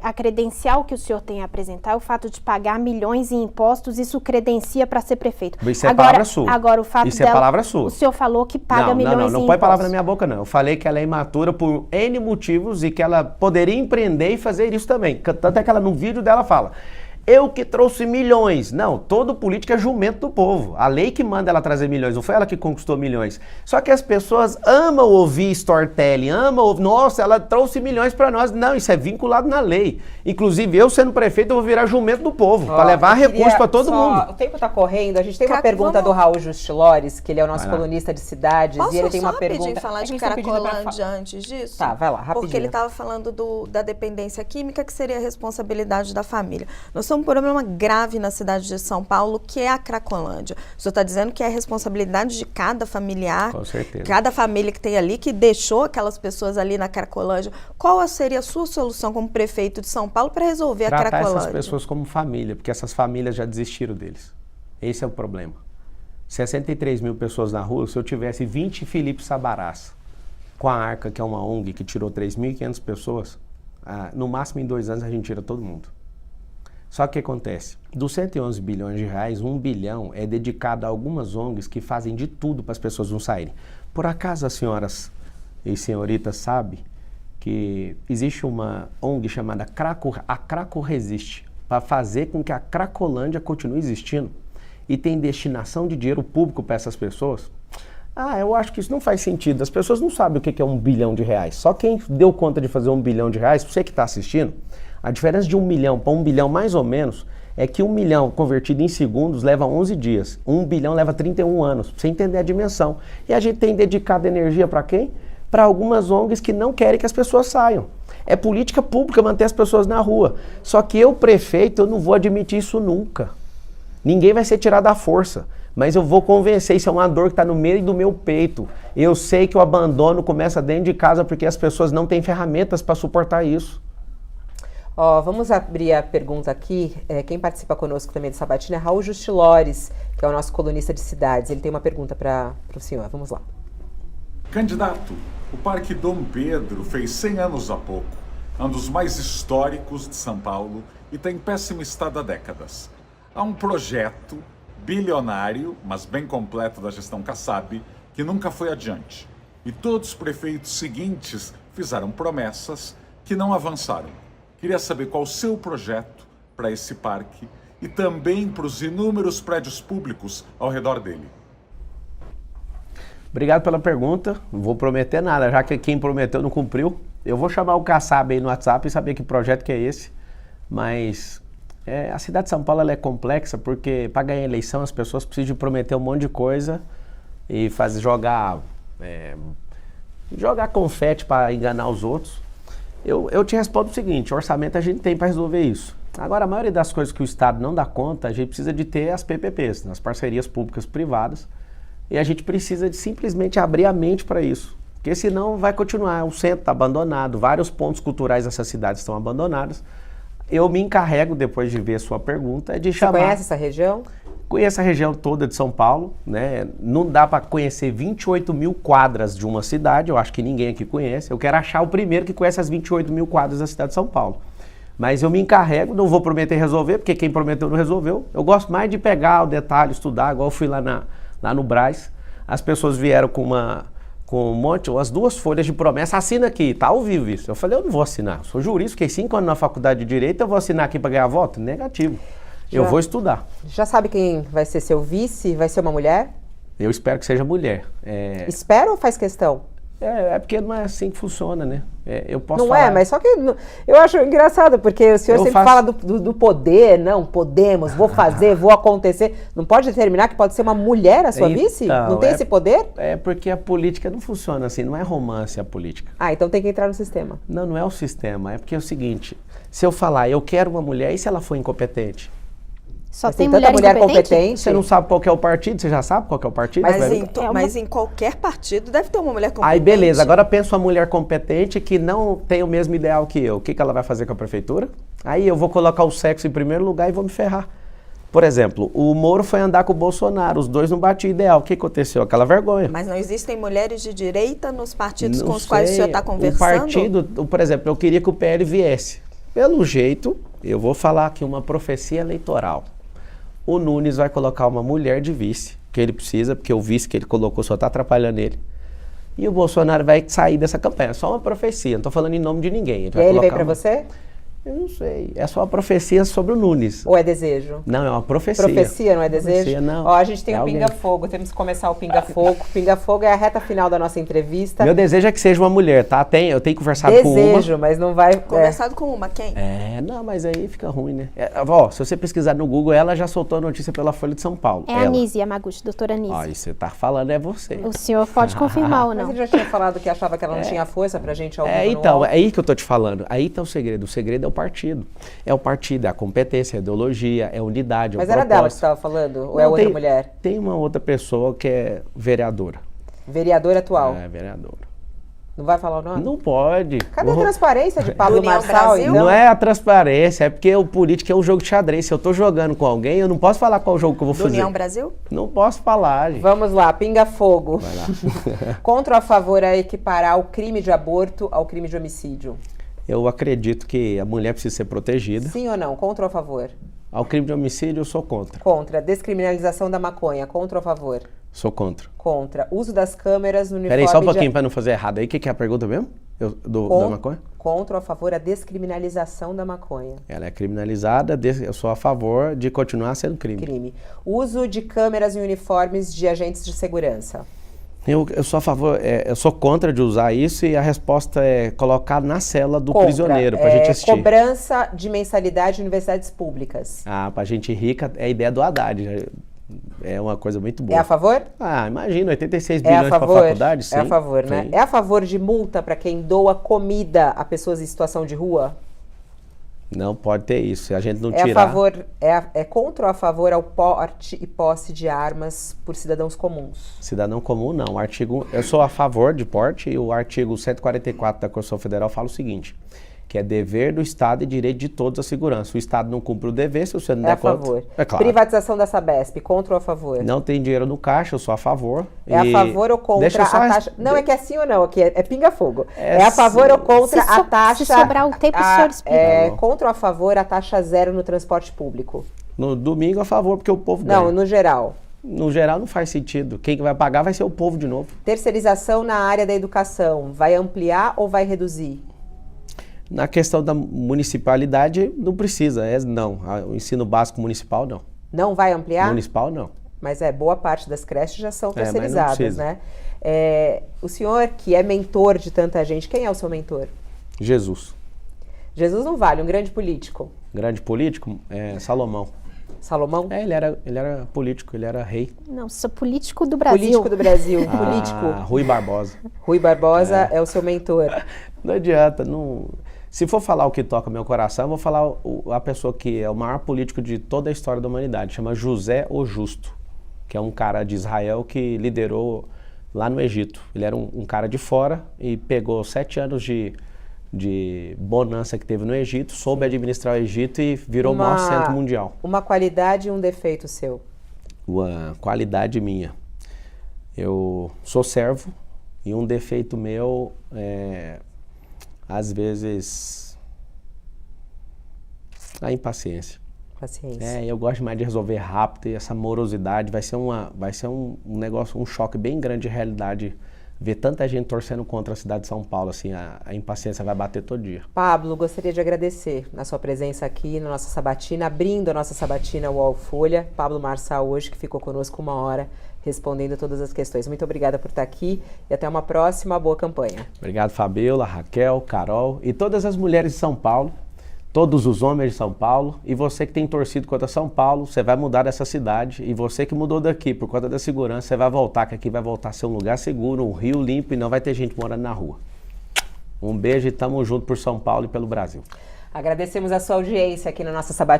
a credencial que o senhor tem a apresentar, o fato de pagar milhões em impostos, isso credencia para ser prefeito. Isso é palavra sua. Agora, o fato isso é palavra sua. O senhor falou que paga milhões em impostos. Não põe palavra na minha boca, não. Eu falei que ela é imatura por N motivos e que ela poderia empreender e fazer isso também. Tanto é que ela, no vídeo dela, fala... Eu que trouxe milhões. Não, todo político é jumento do povo. A lei que manda ela trazer milhões, não foi ela que conquistou milhões. Só que as pessoas amam ouvir storytelling, amam ouvir, nossa, ela trouxe milhões para nós. Não, isso é vinculado na lei. Inclusive, eu sendo prefeito, eu vou virar jumento do povo, para levar recursos para todo mundo. O tempo está correndo, a gente tem uma pergunta do Raul Justilores, que ele é o nosso colunista de cidades, e ele tem uma pergunta... Posso falar de Cracolândia antes disso? Tá, vai lá, rapidinho. Porque ele estava falando da dependência química, que seria a responsabilidade da família. Nós temos um problema grave na cidade de São Paulo, que é a Cracolândia. O senhor está dizendo que é a responsabilidade de cada familiar, com certeza, cada família que tem ali, que deixou aquelas pessoas ali na Cracolândia. Qual seria a sua solução como prefeito de São Paulo para resolver a Cracolândia? Tratar essas pessoas como família, porque essas famílias já desistiram deles. Esse é o problema. 63 mil pessoas na rua, se eu tivesse 20 Felipe Sabarás, com a Arca, que é uma ONG que tirou 3.500 pessoas, no máximo em 2 anos a gente tira todo mundo. Só que o que acontece? Dos 111 bilhões de reais, 1 bilhão é dedicado a algumas ONGs que fazem de tudo para as pessoas não saírem. Por acaso as senhoras e senhoritas sabem que existe uma ONG chamada a Craco Resiste, para fazer com que a Cracolândia continue existindo e tem destinação de dinheiro público para essas pessoas? Eu acho que isso não faz sentido. As pessoas não sabem o que é 1 bilhão de reais. Só quem deu conta de fazer 1 bilhão de reais, você que está assistindo, a diferença de 1 milhão para 1 bilhão mais ou menos é que 1 milhão convertido em segundos leva 11 dias. 1 bilhão leva 31 anos, pra você entender a dimensão. E a gente tem dedicado energia para quem? Para algumas ONGs que não querem que as pessoas saiam. É política pública manter as pessoas na rua. Só que eu, prefeito, eu não vou admitir isso nunca. Ninguém vai ser tirado à força. Mas eu vou convencer, isso é uma dor que está no meio do meu peito. Eu sei que o abandono começa dentro de casa porque as pessoas não têm ferramentas para suportar isso. Vamos abrir a pergunta aqui. Quem participa conosco também do Sabatina é Raul Justilores, que é o nosso colunista de cidades. Ele tem uma pergunta para o senhor. Vamos lá. Candidato, o Parque Dom Pedro fez 100 anos há pouco. É um dos mais históricos de São Paulo e está em péssimo estado há décadas. Há um projeto bilionário, mas bem completo da gestão Kassab, que nunca foi adiante. e todos os prefeitos seguintes fizeram promessas que não avançaram. Queria saber qual o seu projeto para esse parque e também para os inúmeros prédios públicos ao redor dele. Obrigado pela pergunta. Não vou prometer nada, já que quem prometeu não cumpriu. Eu vou chamar o Kassab aí no WhatsApp e saber que projeto que é esse. Mas a cidade de São Paulo ela é complexa porque para ganhar eleição as pessoas precisam de prometer um monte de coisa e jogar confete para enganar os outros. Eu te respondo o seguinte, orçamento a gente tem para resolver isso. Agora, a maioria das coisas que o Estado não dá conta, a gente precisa de ter as PPPs, as parcerias públicas privadas, e a gente precisa de simplesmente abrir a mente para isso, porque senão vai continuar, o centro está abandonado, vários pontos culturais dessa cidade estão abandonados. Eu me encarrego, depois de ver a sua pergunta, de chamar... Você conhece essa região? Conheço a região toda de São Paulo, né? Não dá para conhecer 28 mil quadras de uma cidade, eu acho que ninguém aqui conhece. Eu quero achar o primeiro que conhece as 28 mil quadras da cidade de São Paulo. Mas eu me encarrego, não vou prometer resolver, porque quem prometeu não resolveu. Eu gosto mais de pegar o detalhe, estudar, igual eu fui lá no Brás. As pessoas vieram com um monte, umas 2 folhas de promessa, assina aqui, tá ao vivo isso. Eu falei, eu não vou assinar, eu sou jurista, fiquei 5 anos na faculdade de Direito, eu vou assinar aqui para ganhar voto? Negativo. Eu vou estudar. Já sabe quem vai ser seu vice? Vai ser uma mulher? Eu espero que seja mulher. Espera ou faz questão? É porque não é assim que funciona, né? Eu posso não falar... mas só que eu acho engraçado, porque o senhor sempre fala do poder, não, podemos, vou fazer, vou acontecer. Não pode determinar que pode ser uma mulher a sua vice? Não tem esse poder? É porque a política não funciona assim, não é romance a política. Então tem que entrar no sistema. Não é o sistema, é porque é o seguinte, se eu falar, eu quero uma mulher, e se ela for incompetente? Só tem mulher competente? Você não sabe qual que é o partido? Você já sabe qual que é o partido? Mas em qualquer partido deve ter uma mulher competente. Aí beleza, agora pensa uma mulher competente que não tem o mesmo ideal que eu. O que ela vai fazer com a prefeitura? Aí eu vou colocar o sexo em primeiro lugar e vou me ferrar. Por exemplo, o Moro foi andar com o Bolsonaro, os dois não batiam ideal. O que aconteceu? Aquela vergonha. Mas não existem mulheres de direita nos partidos com os quais o senhor está conversando? O partido, por exemplo, eu queria que o PL viesse. Pelo jeito, eu vou falar aqui uma profecia eleitoral. O Nunes vai colocar uma mulher de vice, que ele precisa, porque o vice que ele colocou só está atrapalhando ele. E o Bolsonaro vai sair dessa campanha. É só uma profecia, não estou falando em nome de ninguém. Ele veio para você? Eu não sei. É só uma profecia sobre o Nunes. Ou é desejo? Não, é uma profecia. Profecia, não é desejo? Profecia, não. A gente tem o Pinga-Fogo, temos que começar o Pinga-Fogo. Pinga-Fogo é a reta final da nossa entrevista. Meu desejo é que seja uma mulher, tá? Eu tenho conversado com uma. Desejo, mas não vai... Conversado com uma, quem? Não, mas aí fica ruim, né? Se você pesquisar no Google, ela já soltou a notícia pela Folha de São Paulo. É a Anísia Yamaguchi, doutora Anísia. E você tá falando, é você. O senhor pode confirmar ou não? Mas ele já tinha falado que achava que ela não tinha força pra gente ao vivo então, é aí que eu tô te falando. Aí tá o segredo. O segredo é o partido. É o partido, é a competência, é a ideologia, é a unidade, Mas era dela que você estava falando? Ou é outra mulher? Tem uma outra pessoa que é vereadora. Vereadora atual? É, vereadora. Não vai falar o nome? Não pode. Cadê a transparência de Pablo Marçal? Então? Não é a transparência, é porque o político é um jogo de xadrez. Se eu tô jogando com alguém, eu não posso falar qual jogo que eu vou fazer. União Brasil? Não posso falar, gente. Vamos lá, Pinga-Fogo. Vai lá. Contra ou a favor a equiparar o crime de aborto ao crime de homicídio? Eu acredito que a mulher precisa ser protegida. Sim ou não? Contra ou a favor? Ao crime de homicídio, eu sou contra. Contra. Descriminalização da maconha. Contra ou a favor? Sou contra. Contra. Uso das câmeras no uniforme... Peraí, só um pouquinho para não fazer errado aí. O que é a pergunta mesmo? Da maconha? Contra ou a favor a descriminalização da maconha? Ela é criminalizada, eu sou a favor de continuar sendo crime. Uso de câmeras em uniformes de agentes de segurança. Eu sou a favor, eu sou contra de usar isso e a resposta é colocar na cela do prisioneiro pra gente assistir. Cobrança de mensalidade em universidades públicas. Pra gente rica é a ideia do Haddad. É uma coisa muito boa. É a favor? Imagina, 86 bilhões para a faculdade, sim. É a favor, né? É a favor de multa para quem doa comida a pessoas em situação de rua? Não pode ter isso. Se a gente não tirar... A favor, é contra ou a favor ao porte e posse de armas por cidadãos comuns? Cidadão comum, não. Eu sou a favor de porte e o artigo 144 da Constituição Federal fala o seguinte, que é dever do Estado e direito de todos a segurança. O Estado não cumpre o dever, se você não der conta... É a favor. É claro. Privatização da Sabesp, contra ou a favor? Não tem dinheiro no caixa, eu sou a favor. É a favor ou contra a taxa... Não, é que é sim ou não, aqui é pinga-fogo. É a favor ou contra a taxa... Se sobrar o tempo, o senhor explica. Contra ou a favor a taxa zero no transporte público? No domingo, a favor, porque o povo ganha. Não, no geral. No geral não faz sentido. Quem vai pagar vai ser o povo de novo. Terceirização na área da educação, vai ampliar ou vai reduzir? Na questão da municipalidade, não precisa, não. O ensino básico municipal, não. Não vai ampliar? Municipal, não. Mas boa parte das creches já são mas não terceirizadas, precisa. né? O senhor, que é mentor de tanta gente, quem é o seu mentor? Jesus. Jesus não vale, um grande político. Grande político? Salomão. Salomão? Ele era político, ele era rei. Não, sou político do Brasil. Político do Brasil, político. Rui Barbosa. Rui Barbosa é o seu mentor. Não adianta, não... Se for falar o que toca meu coração, eu vou falar a pessoa que é o maior político de toda a história da humanidade, chama José o Justo, que é um cara de Israel que liderou lá no Egito. Ele era um cara de fora e pegou 7 anos de bonança que teve no Egito, soube administrar o Egito e virou o maior centro mundial. Uma qualidade e um defeito seu? Uma qualidade minha. Eu sou servo e um defeito meu às vezes, a impaciência. Paciência. Eu gosto mais de resolver rápido e essa morosidade vai ser um negócio, um choque bem grande de realidade. Ver tanta gente torcendo contra a cidade de São Paulo, assim, a impaciência vai bater todo dia. Pablo, gostaria de agradecer a sua presença aqui na nossa sabatina, abrindo a nossa sabatina UOL Folha. Pablo Marçal hoje, que ficou conosco 1 hora, respondendo todas as questões. Muito obrigada por estar aqui e até uma próxima. Boa campanha. Obrigado, Fabiola, Raquel, Carol e todas as mulheres de São Paulo, todos os homens de São Paulo e você que tem torcido contra São Paulo, você vai mudar dessa cidade e você que mudou daqui por conta da segurança, você vai voltar, que aqui vai voltar a ser um lugar seguro, um rio limpo e não vai ter gente morando na rua. Um beijo e tamo junto por São Paulo e pelo Brasil. Agradecemos a sua audiência aqui na nossa sabatina.